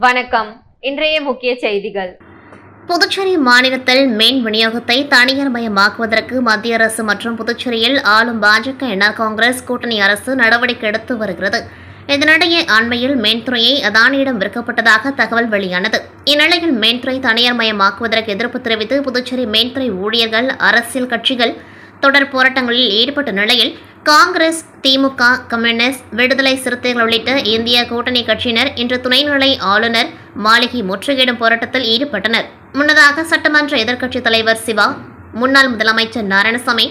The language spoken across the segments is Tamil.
வணக்கம். இன்றைய முக்கிய செய்திகள். புதுச்சேரி மாநிலத்தில் மின் விநியோகத்தை தனியார் மயமாக்குவதற்கு மத்திய அரசு மற்றும் புதுச்சேரியில் ஆளும் பாஜக என்ஆர் காங்கிரஸ் கூட்டணி அரசு நடவடிக்கை எடுத்து வருகிறது. இதனிடையே அண்மையில் மின்துறையை அதானியிடம் விற்கப்பட்டதாக தகவல் வெளியானது. இந்நிலையில் மின்துறை தனியார் மயமாக்குவதற்கு எதிர்ப்பு தெரிவித்து புதுச்சேரி மின்துறை ஊழியர்கள், அரசியல் கட்சிகள் தொடர் போராட்டங்களில் ஈடுபட்ட நிலையில் காங்கிரஸ், திமுக, கம்யூனிஸ்ட், விடுதலை சிறுத்தைகள் உள்ளிட்ட இந்திய கூட்டணி கட்சியினர் இன்று துணைநிலை ஆளுநர் மாளிகை முற்றுகையிடும் போராட்டத்தில் ஈடுபட்டனர். முன்னதாக சட்டமன்ற எதிர்க்கட்சித் தலைவர் சிவா, முன்னாள் முதலமைச்சர் நாராயணசாமி,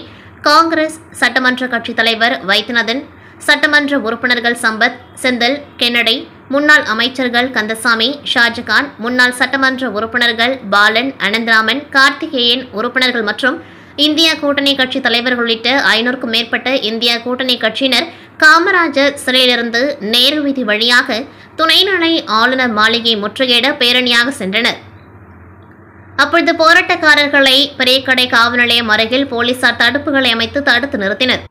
காங்கிரஸ் சட்டமன்ற கட்சித் தலைவர் வைத்தியநாதன், சட்டமன்ற உறுப்பினர்கள் சம்பத், செந்தில், கென்னடி, முன்னாள் அமைச்சர்கள் கந்தசாமி, ஷாஜகான், முன்னாள் சட்டமன்ற உறுப்பினர்கள் பாலன், அனந்தராமன், கார்த்திகேயன் உறுப்பினர்கள் மற்றும் இந்திய கூட்டணி கட்சி தலைவர்கள் உள்ளிட்ட 500க்கும் மேற்பட்ட இந்திய கூட்டணி கட்சியினர் காமராஜர் சிலையிலிருந்து நேரு வீதி வழியாக துணைநிலை ஆளுநர் மாளிகை முற்றுகையிட பேரணியாக சென்றனர். அப்பொழுது போராட்டக்காரர்களை பெரியகடை காவல் நிலையம் அருகில் போலீசார் தடுப்புகளை அமைத்து தடுத்து நிறுத்தினர்.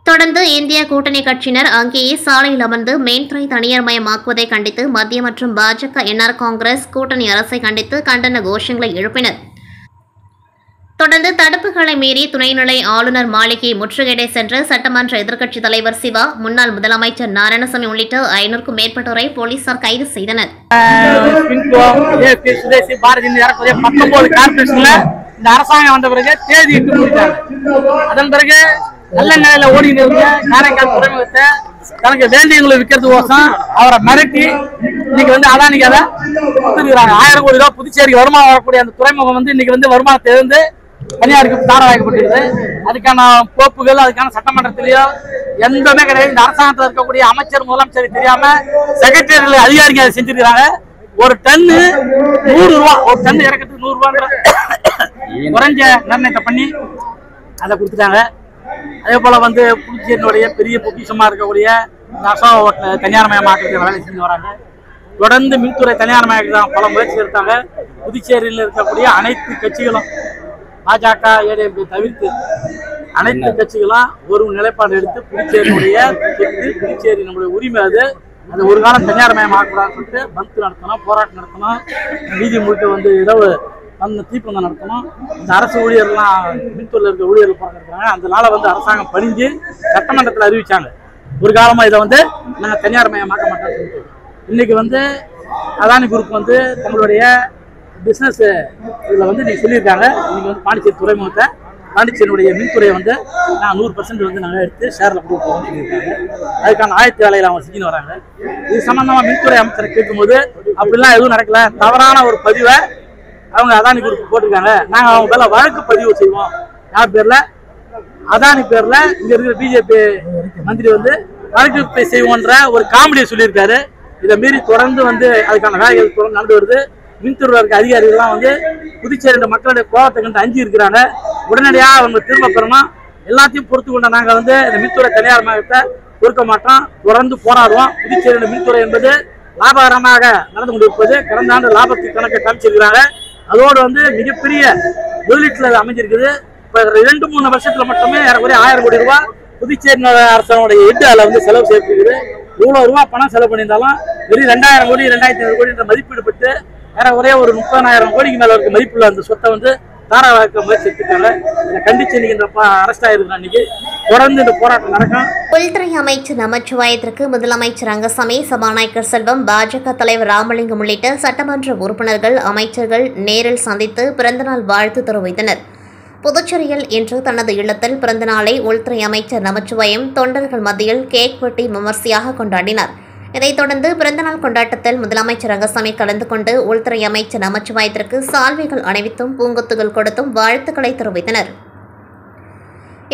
தொடர்ந்து இந்திய கூட்டணி கட்சியினர் அங்கேயே சாலையில் அமர்ந்து மின்துறை தனியார் மயமாக்குவதை கண்டித்து மத்திய மற்றும் பாஜக என்ஆர் காங்கிரஸ் கூட்டணி அரசை கண்டித்து கண்டன கோஷங்களை எழுப்பினர். தொடர்ந்து தடுப்புகளை மீறி துணைநிலை ஆளுநர் மாளிகை முற்றுகையிட சென்ற சட்டமன்ற எதிர்க்கட்சித் தலைவர் சிவா, முன்னாள் முதலமைச்சர் நாராயணசாமி உள்ளிட்ட 500க்கும் மேற்பட்டோரை போலீசார் கைது செய்தனர். இந்த அரசாங்கம் வந்த பிறகு தேதி இட்டு முடித்தாங்க. அதன் பிறகு நல்ல நிலையில ஓடி இருந்த காரைக்கால் துறைமுகத்தை தனக்கு வேண்டியவங்களை விற்கிறதுக்கோசம் அவரை மிரட்டி இன்னைக்கு அதானிக்கு அதை கொடுத்துருக்காங்க. 1000 கோடி ரூபாய் புதுச்சேரிக்கு வருமானம் வரக்கூடிய அந்த துறைமுகம் இன்னைக்கு வருமானத்தை இருந்து தனியாருக்கு தாராவாக்கப்பட்டிருக்கு. அதுக்கான கோப்புகள், அதுக்கான சட்டமன்றத்திலேயோ எந்தமே கிடையாது. இந்த அரசாங்கத்தில் இருக்கக்கூடிய அமைச்சர், முதலமைச்சர் தெரியாம செக்ரட்டரி அதிகாரிகள் அதை செஞ்சிருக்காங்க. ஒரு டன்னு 100 ரூபா, ஒரு டன் இறக்கிறதுக்கு 100 ரூபான்ற குறைஞ்ச நிர்ணயத்தை பண்ணி அதை கொடுத்துட்டாங்க. அதே போல புதுச்சேரியினுடைய பெரிய பொக்கிஷமா இருக்கக்கூடிய அசோக ஹோட்டலை தனியார் மயமாக்குறதுக்கு வேலை செஞ்சு வராங்க. தொடர்ந்து மின்துறை தனியார் மயமாக்க பல முயற்சி எடுத்தாங்க. புதுச்சேரியில் இருக்கக்கூடிய அனைத்து கட்சிகளும், பாஜக, ஏடிஎம்கே தவிர்த்து அனைத்து கட்சிகளும் ஒரு நிலைப்பாடு எடுத்து புதுச்சேரியினுடைய புதுச்சேரி நம்முடைய உரிமை, அது ஒரு காலம் தனியார் மயமாக்கூடாதுன்னு சொல்லிட்டு பந்த் நடத்தணும், போராட்டம் நடத்தணும், நீதி முழுக்க இரவு தீப்பந்தம் நடத்தணும். இந்த அரசு ஊழியர்லாம் மின்துறையில் இருக்க ஊழியர்கள் போராட்டம். அதனால அரசாங்கம் பணிஞ்சு சட்டமன்றத்தில் அறிவிச்சாங்க, ஒரு காலமா இதை நாங்கள் தனியார் மயமாக்க மாட்டோம்னு சொல்லிட்டு. இன்னைக்கு அதானி குரூப் தங்களுடைய பிஸ்னஸ் இதில் நீங்க சொல்லியிருக்காங்க. இன்னைக்கு பாண்டிச்சேரி துறைமுகத்தை, பாண்டிச்சேரியுடைய மின்துறையை நான் 100% நாங்கள் எடுத்து ஷேரில் கொடுப்போம்னு சொல்லியிருக்காங்க. அதுக்கான ஆயத்த வேலையில் அவங்க செஞ்சுன்னு வராங்க. இது சம்பந்தமாக மின்துறை அமைச்சரை கேட்கும்போது அப்படிலாம் எதுவும் நடக்கல, தவறான ஒரு பதிவை அவங்க அதானி குரூப் போட்டிருக்காங்க. நாங்கள் அவங்க மேல வழக்கு பதிவு செய்வோம். யார் பேர்ல? அதானி பேர்ல. இங்க இருக்கிற பிஜேபி மந்திரி வழக்கு செய்வோன்ற ஒரு காமெடியை சொல்லியிருக்காரு. இதை மீறி தொடர்ந்து அதுக்கான வேலைகள் தொடர்ந்து நடந்து வருது. மின்துறை இருக்க அதிகாரிகள்லாம் புதுச்சேரி மக்களுடைய கோபத்தை கண்டு அஞ்சு இருக்கிறாங்க. உடனடியாக அவங்க திரும்ப பெறணும். எல்லாத்தையும் பொறுத்து கொண்ட நாங்கள் இந்த மின்துறை தனியார் மயத்தை பொறுக்க மாட்டோம், தொடர்ந்து போராடுவோம். புதுச்சேரியில் மின்துறை என்பது லாபகரமாக நடந்து கொண்டிருப்பது. கடந்த ஆண்டு லாபத்துக்கு கணக்கை காமிச்சிருக்கிறாங்க. அதோடு மிகப்பெரிய முதலீட்டில் அமைஞ்சிருக்குது. இப்போ 2-3 வருஷத்துல மட்டுமே ஏறக்குறைய 1000 கோடி ரூபாய் புதுச்சேரி அரசனுடைய எட்டு அதில் செலவு செய்யப்படுகிறது. இவ்வளோ ரூபா பணம் செலவு பண்ணியிருந்தாலும் வெறும் 2000 கோடி 2500 கோடி என்ற மதிப்பீடு பெற்று ஏறக்குறைய ஒரு 30,000 கோடிக்கு மேல இருக்க மதிப்புள்ள அந்த சொத்தை தாராவாக்க முயற்சி எடுத்துருக்காங்க. இதை கண்டிச்சு இன்னைக்கு அரெஸ்ட் ஆயிருக்காங்க. இன்னைக்கு தொடர்ந்து இந்த போராட்டம் நடக்கும். உள்துறை அமைச்சர் நமச்சிவாயத்திற்கு முதலமைச்சர் ரங்கசாமி, சபாநாயகர் செல்வம், பாஜக தலைவர் ராமலிங்கம் உள்ளிட்ட சட்டமன்ற உறுப்பினர்கள், அமைச்சர்கள் நேரில் சந்தித்து பிறந்தநாள் வாழ்த்து தெரிவித்தனர். புதுச்சேரியில் இன்று தனது இல்லத்தில் பிறந்தநாளை உள்துறை அமைச்சர் நமச்சிவாயம் தொண்டர்கள் மத்தியில் கேக் வெட்டி விமர்சையாக கொண்டாடினார். இதைத் தொடர்ந்து பிறந்தநாள் கொண்டாட்டத்தில் முதலமைச்சர் ரங்கசாமி கலந்து கொண்டு உள்துறை அமைச்சர் நமச்சிவாயத்திற்கு சால்வைகள் அணிவித்தும் பூங்கொத்துகள் கொடுத்தும் வாழ்த்துக்களை தெரிவித்தனர்.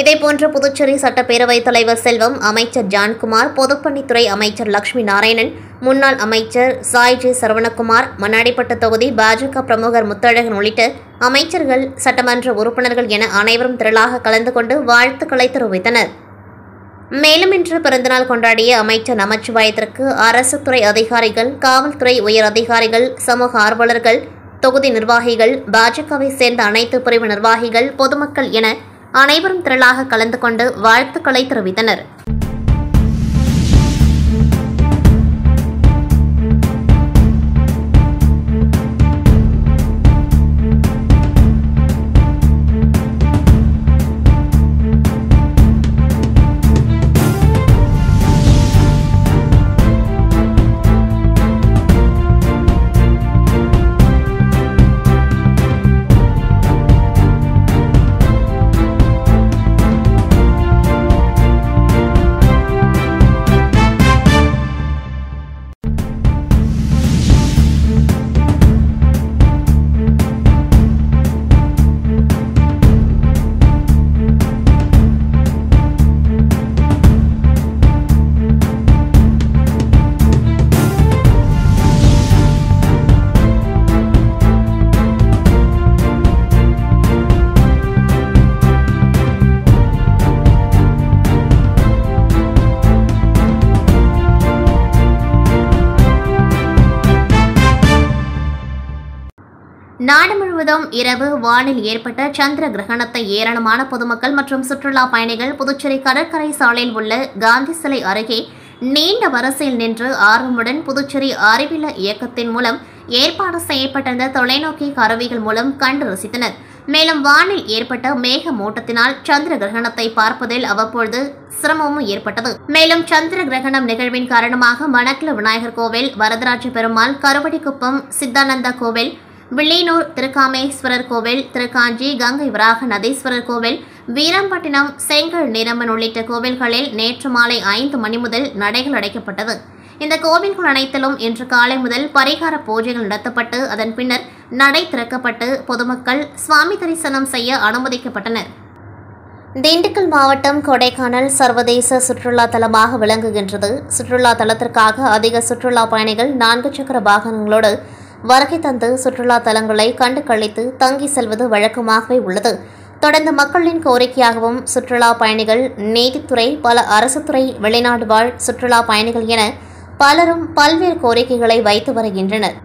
இதேபோன்று புதுச்சேரி சட்டப்பேரவைத் தலைவர் செல்வம், அமைச்சர் ஜான்குமார், பொதுப்பணித்துறை அமைச்சர் லட்சுமி நாராயணன், முன்னாள் அமைச்சர் சாய் ஜே சரவணகுமார், மண்ணாடிப்பட்டு தொகுதி பாஜக பிரமுகர் முத்தழகன் உள்ளிட்ட அமைச்சர்கள், சட்டமன்ற உறுப்பினர்கள் என அனைவரும் திரளாக கலந்து கொண்டு வாழ்த்துக்களை தெரிவித்தனர். மேலும் இன்று பிறந்தநாள் கொண்டாடிய அமைச்சர் நமச்சிவாயத்திற்கு அரசு துறை அதிகாரிகள், காவல்துறை உயர் அதிகாரிகள், சமூக ஆர்வலர்கள், தொகுதி நிர்வாகிகள், பாஜகவை சேர்ந்த அனைத்து பிரிவு நிர்வாகிகள், பொதுமக்கள் என அனைவரும் திரளாக கலந்து கொண்டு வாழ்த்துக்களை தெரிவித்தனர். நாடு முழுவதும் இரவு வானில் ஏற்பட்ட சந்திர கிரகணத்தை ஏராளமான பொதுமக்கள் மற்றும் சுற்றுலா பயணிகள் புதுச்சேரி கடற்கரை சாலையில் உள்ள காந்தி சிலை அருகே நீண்ட வரிசையில் நின்று ஆர்வமுடன் புதுச்சேரி அறிவியல் இயக்கத்தின் மூலம் ஏற்பாடு செய்யப்பட்டிருந்த தொலைநோக்கி கருவிகள் மூலம் கண்டு ரசித்தனர். மேலும் வானில் ஏற்பட்ட மேகமூட்டத்தினால் சந்திர கிரகணத்தை பார்ப்பதில் அவ்வப்பொழுது சிரமமும் ஏற்பட்டது. மேலும் சந்திர கிரகணம் நிகழ்வின் காரணமாக மணக்குள விநாயகர் கோவில், வரதராஜ பெருமாள், கருவடிக்குப்பம் சித்தானந்தா கோவில், வில்லியனூர் திருக்காமேஸ்வரர் கோவில், திருக்காஞ்சி கங்கை வராக நதீஸ்வரர் கோவில், வீராம்பட்டினம் செங்கல் நிரம்பன் உள்ளிட்ட கோவில்களில் நேற்று மாலை 5 மணி முதல் நடைகள் அடைக்கப்பட்டது. இந்த கோவில்கள் அனைத்திலும் இன்று காலை முதல் பரிகார பூஜைகள் நடத்தப்பட்டு அதன் பின்னர் நடை திறக்கப்பட்டு பொதுமக்கள் சுவாமி தரிசனம் செய்ய அனுமதிக்கப்பட்டனர். திண்டுக்கல் மாவட்டம் கொடைக்கானல் சர்வதேச சுற்றுலா தலமாக விளங்குகின்றது. சுற்றுலா தலத்திற்காக அதிக சுற்றுலா பயணிகள் 4 சக்கர வாகனங்களோடு வருகை தந்து சுற்றுலா தலங்களை கண்டு கழித்து தங்கி செல்வது வழக்கமாகவே உள்ளது. தொடர்ந்து மக்களின் கோரிக்கையாகவும் சுற்றுலா பயணிகள், நீதித்துறை, பல அரசுத்துறை, வெளிநாடு வாழ் சுற்றுலா பயணிகள் என பலரும் பல்வேறு கோரிக்கைகளை வைத்து வருகின்றனர்.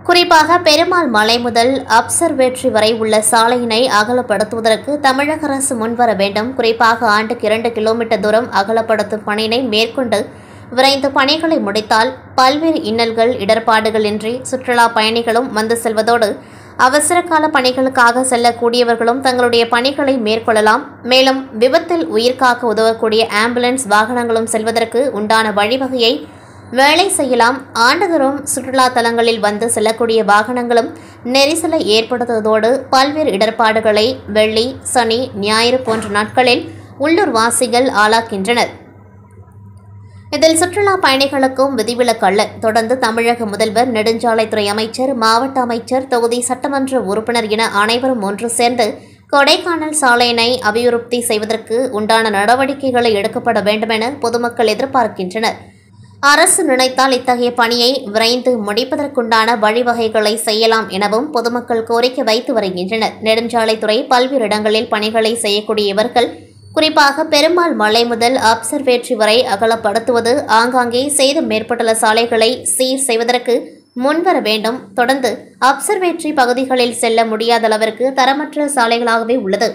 குறிப்பாக பெருமாள் மலை முதல் அப்சர்வேட்டரி வரை உள்ள சாலையினை அகலப்படுத்துவதற்கு தமிழக அரசு முன்வர வேண்டும். குறிப்பாக ஆண்டுக்கு 2 கிலோமீட்டர் தூரம் அகலப்படுத்தும் பணியினை மேற்கொண்டு விரைந்து பணிகளை முடித்தால் பல்வேறு இன்னல்கள், இடர்பாடுகள் இன்றி சுற்றுலா பயணிகளும் வந்து செல்வதோடு அவசர கால பணிகளுக்காக செல்லக்கூடியவர்களும் தங்களுடைய பணிகளை மேற்கொள்ளலாம். மேலும் விபத்தில் உயிர்காக்க உதவக்கூடிய ஆம்புலன்ஸ் வாகனங்களும் செல்வதற்கு உண்டான வழிவகையை வேலை செய்யலாம். ஆண்டுதோறும் சுற்றுலா தலங்களில் வந்து செல்லக்கூடிய வாகனங்களும் நெரிசலை ஏற்படுத்துவதோடு பல்வேறு இடர்பாடுகளை வெள்ளி, சனி, ஞாயிறு போன்ற நாட்களில் உள்ளூர் வாசிகள் ஆளாக்கின்றனர். இதில் சுற்றுலா பயணிகளுக்கும் விதிவிலக்கு அல்ல. தொடர்ந்து தமிழக முதல்வர், நெடுஞ்சாலைத்துறை அமைச்சர், மாவட்ட அமைச்சர், தொகுதி சட்டமன்ற உறுப்பினர் என அனைவரும் ஒன்று சேர்ந்து கொடைக்கானல் சாலையினை அபிவிருத்தி செய்வதற்கு உண்டான நடவடிக்கைகளை எடுக்கப்பட வேண்டுமென பொதுமக்கள் எதிர்பார்க்கின்றனர். அரசு நினைத்தால் இத்தகைய பணியை விரைந்து முடிப்பதற்குண்டான வழிவகைகளை செய்யலாம் எனவும் பொதுமக்கள் கோரிக்கை வைத்து வருகின்றனர். நெடுஞ்சாலைத்துறை பல்வேறு இடங்களில் பணிகளை செய்யக்கூடிய இவர்கள் குறிப்பாக பெருமாள் மலை முதல் அப்சர்வேட்டரி வரை அகலப்படுத்துவது, ஆங்காங்கே சேதம் ஏற்பட்டுள்ள சாலைகளை சீர் செய்வதற்கு முன்வர வேண்டும். தொடர்ந்து அப்சர்வேட்டரி பகுதிகளில் செல்ல முடியாத அளவிற்கு தரமற்ற சாலைகளாகவே உள்ளது.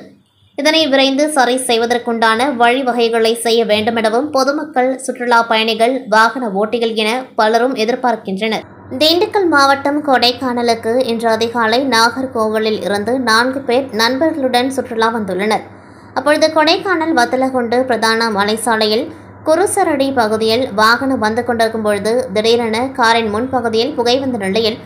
இதனை விரைந்து சரி செய்வதற்குண்டான வழிவகைகளை செய்ய வேண்டும் எனவும் பொதுமக்கள், சுற்றுலா பயணிகள், வாகன ஓட்டிகள் என பலரும் எதிர்பார்க்கின்றனர். திண்டுக்கல் மாவட்டம் கொடைக்கானலுக்கு இன்று அதிகாலை நாகர்கோவிலில் இருந்து 4 பேர் நண்பர்களுடன் சுற்றுலா வந்துள்ளனர். அப்பொழுது கொடைக்கானல் வத்தலகுண்டு பிரதான மலைச்சாலையில் குருசரடி பகுதியில் வாகனம் வந்து கொண்டிருக்கும் பொழுது திடீரென காரின் முன்பகுதியில் புகை வந்த நிலையில்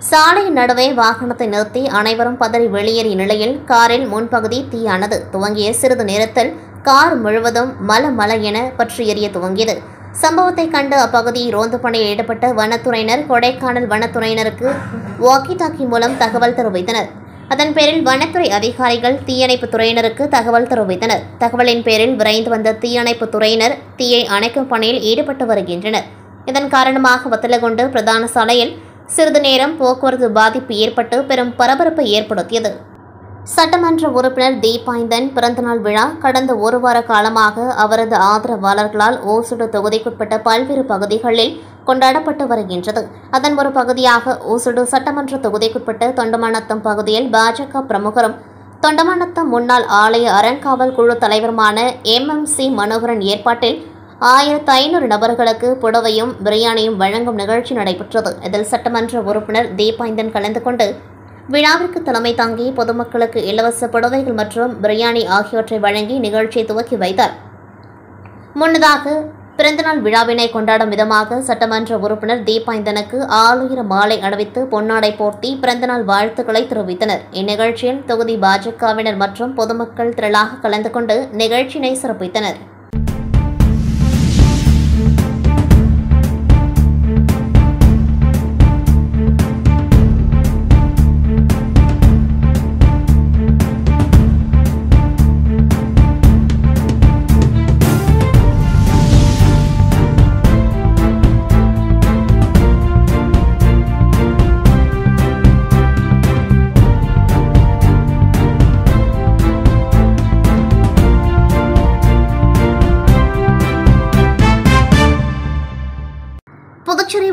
சாலையின் நடுவே வாகனத்தை நிறுத்தி அனைவரும் பதறி வெளியேறிய நிலையில் காரில் முன்பகுதி தீயானது. துவங்கிய சிறிது நேரத்தில் கார் முழுவதும் மல என பற்றி எரிய துவங்கியது. சம்பவத்தை கண்டு அப்பகுதியில் ரோந்து பணியில் ஈடுபட்ட வனத்துறையினர் கொடைக்கானல் வனத்துறையினருக்கு வாக்கி டாக்கி மூலம் தகவல் தெரிவித்தனர். அதன் பேரில் வனத்துறை அதிகாரிகள் தீயணைப்புத் துறையினருக்கு தகவல் தெரிவித்தனர். தகவலின் பேரில் விரைந்து வந்த தீயணைப்புத் துறையினர் தீயை அணைக்கும் பணியில் ஈடுபட்டு வருகின்றனர். இதன் காரணமாக வத்தலகுண்டு பிரதான சாலையில் சிறிது நேரம் போக்குவரத்து பாதிப்பு ஏற்பட்டு பெரும் பரபரப்பை ஏற்படுத்தியது. சட்டமன்ற உறுப்பினர் தீபாய்ந்தன் பிறந்தநாள் விழா கடந்த 1 வார காலமாக அவரது ஆதரவாளர்களால் ஓசுடு தொகுதிக்குட்பட்ட பல்வேறு பகுதிகளில் கொண்டாடப்பட்டு வருகின்றது. அதன் ஒரு பகுதியாக ஓசுடு சட்டமன்ற தொகுதிக்குட்பட்ட தொண்டமாநத்தம் பகுதியில் பாஜக பிரமுகரும் தொண்டமாநத்தம் முன்னாள் ஆலய அறங்காவல் குழு தலைவருமான MMC மனோகரன் ஏற்பாட்டில் 1500 நபர்களுக்கு புடவையும் பிரியாணியும் வழங்கும் நிகழ்ச்சி நடைபெற்றது. இதில் சட்டமன்ற உறுப்பினர் தீபாய்ந்தன் கலந்து கொண்டு விழாவிற்கு தலைமை தாங்கி பொதுமக்களுக்கு இலவச புடவைகள் மற்றும் பிரியாணி ஆகியவற்றை வழங்கி நிகழ்ச்சியை துவக்கி வைத்தார். முன்னதாக பிறந்தநாள் விழாவினை கொண்டாடும் விதமாக சட்டமன்ற உறுப்பினர் தீபாய்ந்தனுக்கு ஆளுயர மாலை அணிவித்து பொன்னாடை போர்த்தி பிறந்தநாள் வாழ்த்துக்களை தெரிவித்தனர். இந்நிகழ்ச்சியில் தொகுதி பாஜகவினர் மற்றும் பொதுமக்கள் திரளாக கலந்து கொண்டு நிகழ்ச்சியினை சிறப்பித்தனர்.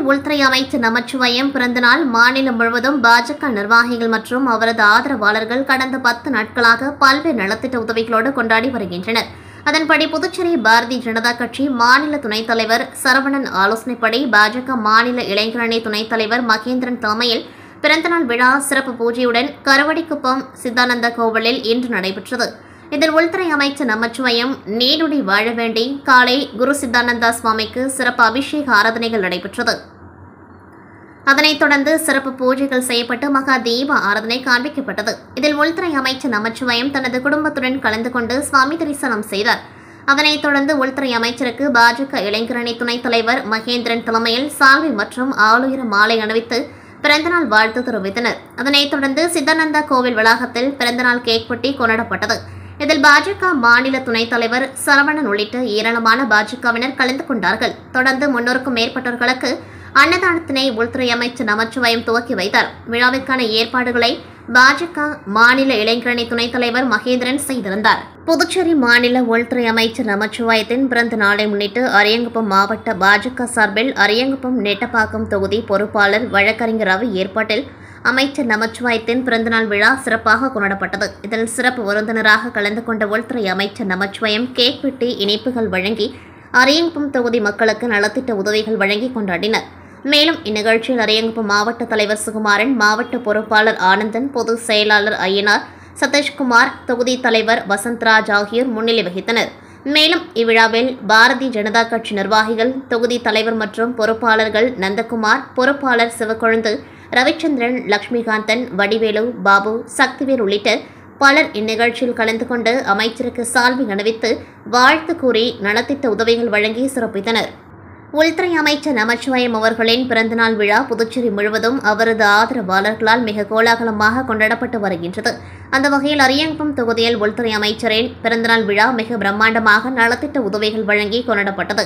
உள்துறை அமைச்சர் நமச்சிவாயம் பிறந்தநாள் மாநிலம் முழுவதும் பாஜக நிர்வாகிகள் மற்றும் அவரது ஆதரவாளர்கள் கடந்த 10 நாட்களாக பல்வேறு நலத்திட்ட உதவிகளோடு கொண்டாடி வருகின்றனர். அதன்படி புதுச்சேரி பாரதிய ஜனதா கட்சி மாநில துணைத் தலைவர் சரவணன் ஆலோசனைப்படி பாஜக மாநில இளைஞரணி துணைத் தலைவர் மகேந்திரன் தலைமையில் பிறந்தநாள் விழா சிறப்பு பூஜையுடன் கருவடிக்குப்பம் சித்தானந்த கோவிலில் இன்று நடைபெற்றது. இதில் உள்துறை அமைச்சர் நமச்சிவாயம் நீடுடி வாழ வேண்டி காலை குரு சித்தானந்தா சுவாமிக்கு சிறப்பு அபிஷேக ஆராதனைகள் நடைபெற்றது. அதனைத் தொடர்ந்து சிறப்பு பூஜைகள் செய்யப்பட்டு மகா தீப ஆராதனை காண்பிக்கப்பட்டது. இதில் உள்துறை அமைச்சர் நமச்சிவாயம் தனது குடும்பத்துடன் கலந்து கொண்டு சுவாமி தரிசனம் செய்தார். அதனைத் தொடர்ந்து உள்துறை அமைச்சருக்கு பாஜக இளைஞரணி துணைத் தலைவர் மகேந்திரன் தலைமையில் சால்வை மற்றும் ஆளுயர மாலை அணிவித்து பிறந்தநாள் வாழ்த்து தெரிவித்தனர். அதனைத் தொடர்ந்து சித்தானந்தா கோவில் வளாகத்தில் பிறந்தநாள் கேக் வெட்டி கொண்டாடப்பட்டது. இதில் பாஜக மாநில துணைத் தலைவர் சரவணன் உள்ளிட்ட ஏராளமான பாஜகவினர் கலந்து கொண்டார்கள். தொடர்ந்து 300க்கும் மேற்பட்டவர்களுக்கு அன்னதானத்தினை உள்துறை அமைச்சர் நமச்சிவாயம் துவக்கி வைத்தார். விழாவிற்கான ஏற்பாடுகளை பாஜக மாநில இளைஞரணி துணைத் தலைவர் மகேந்திரன் செய்திருந்தார். புதுச்சேரி மாநில உள்துறை அமைச்சர் நமச்சிவாயத்தின் பிறந்த நாளை முன்னிட்டு அரியங்குப்பம் மாவட்ட பாஜக சார்பில் அரியங்குப்பம் நெட்டப்பாக்கம் தொகுதி பொறுப்பாளர் வழக்கறிஞர் ரவி ஏற்பாட்டில் அமைச்சர் நமச்சிவாயத்தின் பிறந்தநாள் விழா சிறப்பாக கொண்டாடப்பட்டது. இதில் சிறப்பு விருந்தினராக கலந்து கொண்ட உள்துறை அமைச்சர் நமச்சிவாயம் கேக் வெட்டி இனிப்புகள் வழங்கி அரியங்குப்பம் தொகுதி மக்களுக்கு நலத்திட்ட உதவிகள் வழங்கி கொண்டாடினர். மேலும் இந்நிகழ்ச்சியில் அரியங்குப்பம் மாவட்ட தலைவர் சுகுமாரன், மாவட்ட பொறுப்பாளர் ஆனந்தன், பொதுச் செயலாளர் ஐயனார், சதீஷ்குமார், தொகுதி தலைவர் வசந்தராஜ் ஆகியோர் முன்னிலை வகித்தனர். மேலும் இவ்விழாவில் பாரதிய ஜனதா கட்சி நிர்வாகிகள், தொகுதி தலைவர் மற்றும் பொறுப்பாளர்கள் நந்தகுமார், பொறுப்பாளர் சிவக்கொழுந்து, ரவிச்சந்திரன், லட்சுமிகாந்தன், வடிவேலு, பாபு, சக்திவேல் உள்ளிட்ட பலர் இந்நிகழ்ச்சியில் கலந்து கொண்டு அமைச்சருக்கு சால்வை அணிவித்து வாழ்த்து கூறி நலத்திட்ட உதவிகள் வழங்கி சிறப்பித்தனர். உள்துறை அமைச்சர் நமச்சிவாயம் அவர்களின் பிறந்தநாள் விழா புதுச்சேரி முழுவதும் அவரது ஆதரவாளர்களால் மிக கோலாகலமாக கொண்டாடப்பட்டு வருகின்றது. அந்த வகையில் அரியங்குப்பம் தொகுதியில் உள்துறை அமைச்சரின் பிறந்தநாள் விழா மிக பிரம்மாண்டமாக நலத்திட்ட உதவிகள் வழங்கி கொண்டாடப்பட்டது.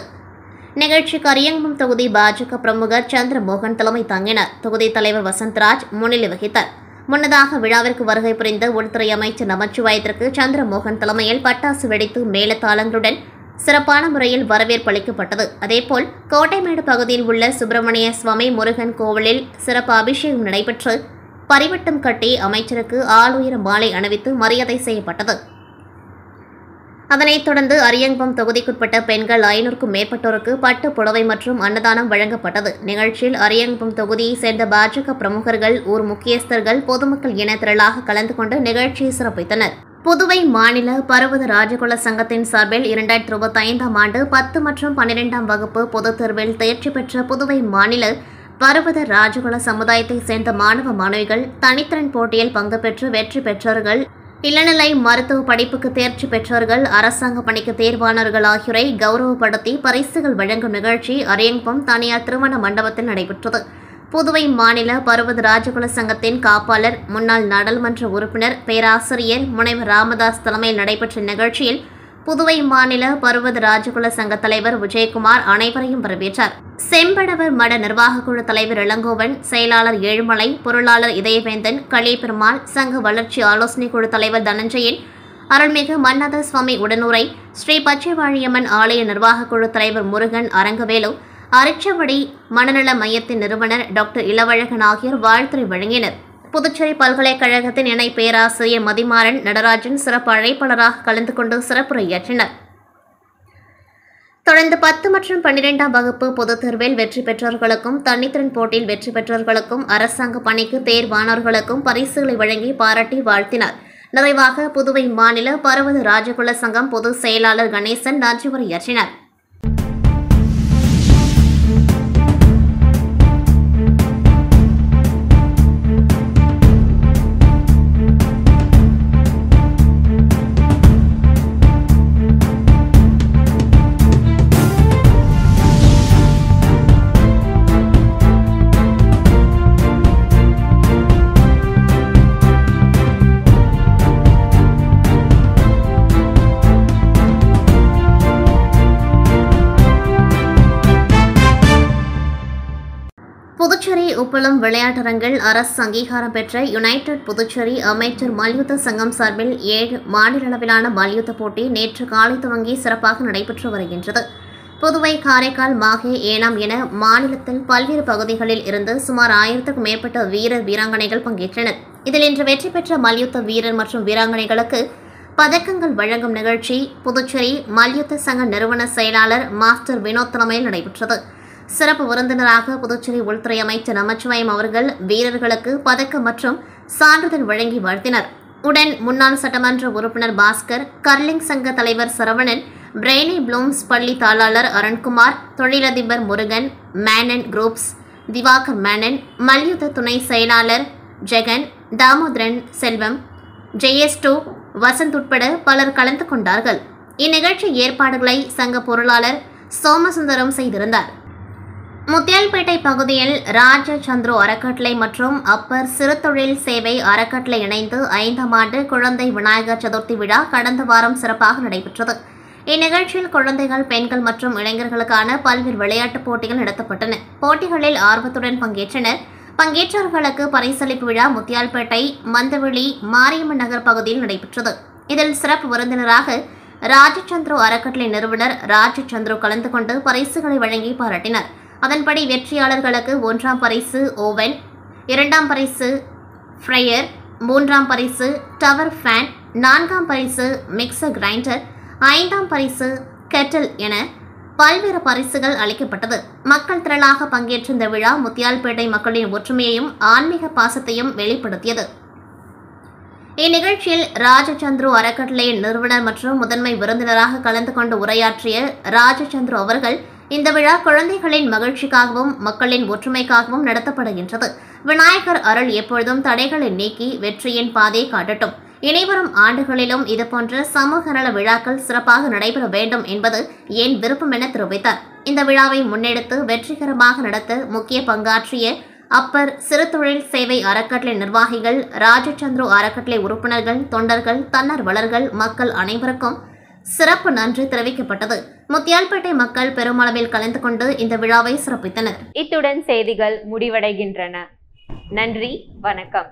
நிகழ்ச்சிக்கு அரியங்குப்பம் தொகுதி பாஜக பிரமுகர் சந்திரமோகன் தலைமை தாங்கினார். தொகுதி தலைவர் வசந்தராஜ் முன்னிலை வகித்தார். முன்னதாக விழாவிற்கு வருகை புரிந்த உள்துறை அமைச்சர் நமச்சிவாயத்திற்கு சந்திரமோகன் தலைமையில் பட்டாசு வெடித்து மேளதாளங்களுடன் சிறப்பான முறையில் வரவேற்பு அளிக்கப்பட்டது. அதேபோல் கோட்டைமேடு பகுதியில் உள்ள சுப்பிரமணிய சுவாமி முருகன் கோவிலில் சிறப்பு அபிஷேகம் நடைபெற்று பரிவட்டம் கட்டி அமைச்சருக்கு ஆளுயர மாலை அணிவித்து மரியாதை செய்யப்பட்டது. அதனைத் தொடர்ந்து அரியங்குப்பம் தொகுதிக்குட்பட்ட பெண்கள் 500க்கும் மேற்பட்டோருக்கு பட்டு புடவை மற்றும் அன்னதானம் வழங்கப்பட்டது. நிகழ்ச்சியில் அரியங்குப்பம் தொகுதியைச் சேர்ந்த பாஜக பிரமுகர்கள், ஊர் முக்கியஸ்தர்கள், பொதுமக்கள் என திரளாக கலந்து கொண்டு நிகழ்ச்சியை சிறப்பித்தனர். புதுவை மாநில பர்வத ராஜகுல சங்கத்தின் சார்பில் 2025ஆம் ஆண்டு 10 மற்றும் 12ஆம் வகுப்பு பொதுத் தேர்வில் தேர்ச்சி பெற்ற புதுவை மாநில பர்வத ராஜகுல சமுதாயத்தைச் சேர்ந்த மாணவ மாணவிகள் தனித்திறன் போட்டியில் பங்கு பெற்று வெற்றி பெற்றவர்கள், இளநிலை மருத்துவ படிப்புக்கு தேர்ச்சி பெற்றவர்கள், அரசாங்க பணிக்கு தேர்வானவர்கள் ஆகியோரை கௌரவப்படுத்தி பரிசுகள் வழங்கும் நிகழ்ச்சி அரியங்குப்பம் தனியார் திருமண மண்டபத்தில் நடைபெற்றது. புதுவை மாநில பர்வத ராஜகுல சங்கத்தின் காப்பாளர், முன்னாள் நாடாளுமன்ற உறுப்பினர் பேராசிரியர் முனைவர் ராமதாஸ் தலைமையில் நடைபெற்ற நிகழ்ச்சியில் புதுவை மாநில பர்வத ராஜகுல சங்க தலைவர் விஜயகுமார் அனைவரையும் வரவேற்றார். செம்படவர் மட நிர்வாக குழு தலைவர் இளங்கோவன், செயலாளர் ஏழுமலை, பொருளாளர் இதயவேந்தன், களியபெருமாள், சங்க வளர்ச்சி ஆலோசனை குழு தலைவர் தனஞ்சயன், அருள்மிகு மன்னாத சுவாமி உடனுரை, ஸ்ரீ பச்சைவாழியம்மன் ஆலய நிர்வாக குழு தலைவர் முருகன், அரங்கவேலு, அரிச்சவடி மனநல மையத்தின் நிறுவனர் டாக்டர் இளவழகன் ஆகியோர் வாழ்த்துரை வழங்கினர். புதுச்சேரி பல்கலைக்கழகத்தின் இணை பேராசிரியர் மதிமாறன் நடராஜன் சிறப்பு அழைப்பாளராக கலந்து கொண்டு சிறப்புரையாற்றினர். தொடர்ந்து 10 மற்றும் 12ஆம் வகுப்பு பொதுத் தேர்வில் வெற்றி பெற்றவர்களுக்கும், தனித்திறன் போட்டியில் வெற்றி பெற்றவர்களுக்கும், அரசாங்க பணிக்கு தேர்வானவர்களுக்கும் பரிசுகளை வழங்கி பாராட்டி வாழ்த்தினார். நிறைவாக புதுவை மாநில பர்வத ராஜகுல சங்கம் பொதுச் செயலாளர் கணேசன் நன்றி உரையாற்றினார். புதுச்சேரி உப்பளம் விளையாட்டரங்கில் அரசு அங்கீகாரம் பெற்ற யுனைடெட் புதுச்சேரி அமைச்சர் மல்யுத்த சங்கம் சார்பில் 7 மாநில அளவிலான மல்யுத்த போட்டி நேற்று காலை துவங்கி சிறப்பாக நடைபெற்று வருகின்றது. புதுவை, காரைக்கால், மாஹே, ஏனாம் என மாநிலத்தில் பல்வேறு பகுதிகளில் இருந்து சுமார் 1000க்கும் மேற்பட்ட வீரர் வீராங்கனைகள் பங்கேற்றனர். இதில் இன்று வெற்றி பெற்ற மல்யுத்த வீரர் மற்றும் வீராங்கனைகளுக்கு பதக்கங்கள் வழங்கும் நிகழ்ச்சி புதுச்சேரி மல்யுத்த சங்க நிறுவன செயலாளர் மாஸ்டர் வினோத் தலைமையில் நடைபெற்றது. சிறப்பு விருந்தினராக புதுச்சேரி உள்துறை அமைச்சர் நமச்சிவாயம் அவர்கள் வீரர்களுக்கு பதக்கம் மற்றும் சான்றிதழ் வழங்கி வாழ்த்தினர். உடன் முன்னாள் சட்டமன்ற உறுப்பினர் பாஸ்கர், கர்லிங் சங்க தலைவர் சரவணன், பிரெய்னி ப்ளூம்ஸ் பள்ளி தாளாளர் அருண்குமார், தொழிலதிபர் முருகன், மேனன் குரூப்ஸ் திவாகர் மேனன், மல்யுத்த துணை செயலாளர் ஜெகன், தாமோதரன், செல்வம், JS2 வசந்த் உட்பட பலர் கலந்து கொண்டார்கள். இந்நிகழ்ச்சி ஏற்பாடுகளை சங்க பொருளாளர் சோமசுந்தரம் செய்திருந்தார். முத்தியால்பேட்டை பகுதியில் ராஜச்சந்திரு அறக்கட்டளை மற்றும் அப்பர் சிறுதொழில் சேவை அறக்கட்டளை இணைந்து 5ஆம் ஆண்டு குழந்தை விநாயகர் சதுர்த்தி விழா கடந்த வாரம் சிறப்பாக நடைபெற்றது. இந்நிகழ்ச்சியில் குழந்தைகள், பெண்கள் மற்றும் இளைஞர்களுக்கான பல்வேறு விளையாட்டுப் போட்டிகள் நடத்தப்பட்டன. போட்டிகளில் ஆர்வத்துடன் பங்கேற்றனர். பங்கேற்றவர்களுக்கு பரிசளிப்பு விழா முத்தியால்பேட்டை மந்தவெளி மாரியம்மன் நகர் பகுதியில் நடைபெற்றது. இதில் சிறப்பு விருந்தினராக ராஜச்சந்திரு அறக்கட்டளை நிறுவனர் ராஜச்சந்திரு கலந்து கொண்டு பரிசுகளை வழங்கி பாராட்டினார். அதன்படி வெற்றியாளர்களுக்கு 1ஆம் பரிசு ஓவன், 2ஆம் பரிசு ஃப்ரையர், 3ஆம் பரிசு டவர் ஃபேன், 4ஆம் பரிசு மிக்சர் கிரைண்டர், 5ஆம் பரிசு கெட்டில் என பல்வேறு பரிசுகள் அளிக்கப்பட்டது. மக்கள் திரளாக பங்கேற்ற இந்த விழா முத்தியால்பேட்டை மக்களின் ஒற்றுமையையும் ஆன்மீக பாசத்தையும் வெளிப்படுத்தியது. இந்நிகழ்ச்சியில் ராஜச்சந்திரு அறக்கட்டளையின் நிறுவனர் மற்றும் முதன்மை விருந்தினராக கலந்து கொண்டு உரையாற்றிய ராஜச்சந்திரு அவர்கள், இந்த விழா குழந்தைகளின் மகிழ்ச்சிக்காகவும் மக்களின் ஒற்றுமைக்காகவும் நடத்தப்படுகின்றது. விநாயகர் அருள் எப்பொழுதும் தடைகளை நீக்கி வெற்றியின் பாதையை காட்டட்டும். இனிவரும் ஆண்டுகளிலும் இதுபோன்ற சமூக நல விழாக்கள் சிறப்பாக நடைபெற வேண்டும் என்பது என் விருப்பம் என தெரிவித்தார். இந்த விழாவை முன்னெடுத்து வெற்றிகரமாக நடத்த முக்கிய பங்காற்றிய அப்பர் சிறுதொழில் சேவை அறக்கட்டளை நிர்வாகிகள், ராஜச்சந்திரு அறக்கட்டளை உறுப்பினர்கள், தொண்டர்கள், தன்னார்வலர்கள், மக்கள் அனைவருக்கும் சிறப்பு நன்றி தெரிவிக்கப்பட்டது. முத்தியால்பேட்டை மக்கள் பெருமளவில் கலந்து கொண்டு இந்த விழாவை சிறப்பித்தனர். இத்துடன் செய்திகள் முடிவடைகின்றன. நன்றி, வணக்கம்.